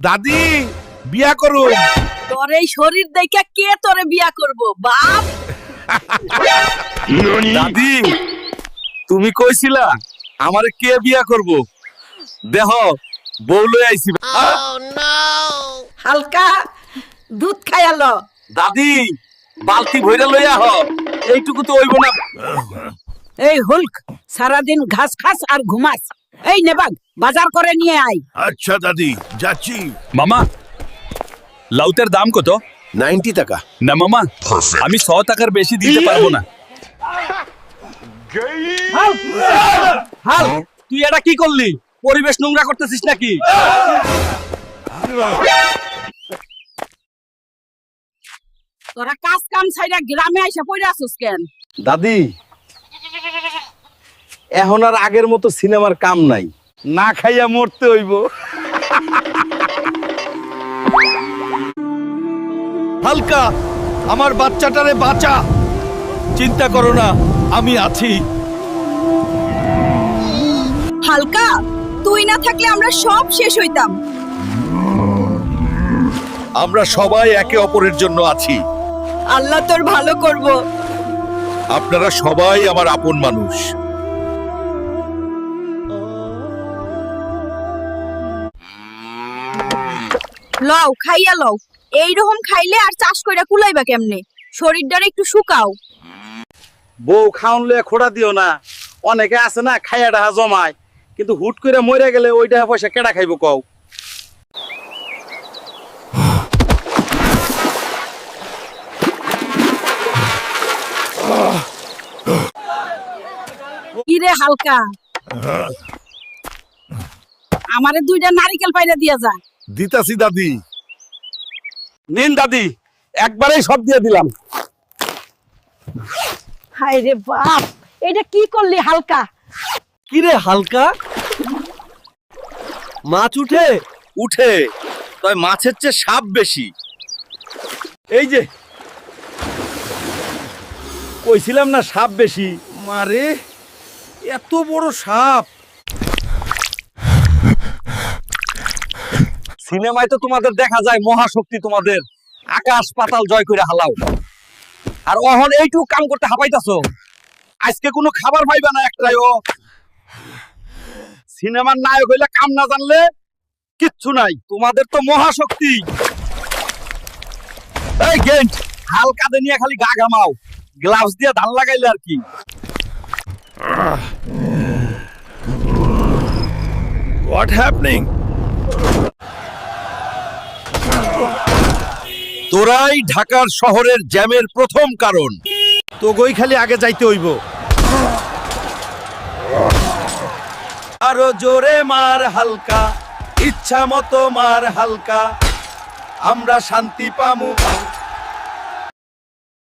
দাদি বিয়া করু। তোর এই শরীর দেখে কে তোরে বিয়া করব বাপ? দাদি তুমি কইছিলা আমারে কে বিয়া করব, দেহ বউ লই আইছি। হালকা দুধ খায়ালো। দাদি বালতি ভইরা লইয়া হ, এইটুকু তো হইব না। এই হুলক সারাদিন ঘাস খাস আর ঘুমাস। এই নেবাগ বাজার করে নিয়ে আয়। আচ্ছা দাদি, যাচ্ছি। মামা লাউতের দাম কত? 90 টাকা। না মামা, আমি 100 টাকার বেশি দিতে পারবো না। হাল, তুই এটা কি করলি? পরিবেশ নোংরা করতেছিস নাকি? তোরা কাজ কাম ছাইরা গ্রামে আইসা পড়ে আসুস কেন? দাদি এখন আর আগের মতো সিনেমার কাম নাই, না খাইয়া মরতে হইব। হালকা, আমার বাচ্চাটারে বাঁচা। চিন্তা করো না, আমি আছি। হালকা তুই না থাকলে আমরা সব শেষ হইতাম। আমরা সবাই একে অপরের জন্য আছি। আল্লাহ তোর ভালো করব। আপনারা সবাই আমার আপন মানুষ। লও খাইয়া লও। এইরকম খাইলে আর চাষ কইরা কুলাইবা কেমনে? শরীরটারে একটু শুকাও। বউ খাওন লয়ে খোড়া দিও না। অনেকে আছে না খাইয়া ডাহা জমায়, কিন্তু হুট করে মরে গেলে ওই ডাহা পয়সা কেডা খাইব কও? কিরে হালকা, আমারে দুইটা নারিকেল পাইরা দিয়া যা। দিতাছি দাদি। নিন দাদি, একবারেই সব দিয়ে দিলাম। হায় রে বাপ, এটা কি করলি হালকা? কিরে হালকা, মাছ উঠে? উঠে, তবে মাছের চেয়ে সাপ বেশি। এই যে কইছিলাম না সাপ বেশি। মারে, এত বড় সাপ! সিনেমায় তো তোমাদের দেখা যায় মহাশক্তি, তোমাদের আকাশ পাতাল জয় করে হালাও, আর অহন এইটুকু কাম করতে হাঁপাইতাছো। আজকে কোনো খাবার পাইবা না একটাইও। সিনেমার নায়ক হইলে কাম না জানলে কিচ্ছু নাই। তোমাদের তো মহাশক্তি। এই গেন্ট, হালকা দে নিয়ে খালি গা ঘামাও, গ্লাভস দিয়ে ধান লাগাইলে আর কি। What happening? তোরাই ঢাকার শহরের জ্যামের প্রথম কারণ। তোগই খালি আগে যাইতে হইব। আরো জোরে মার হালকা, ইচ্ছা মতো মার হালকা, আমরা শান্তি পামু।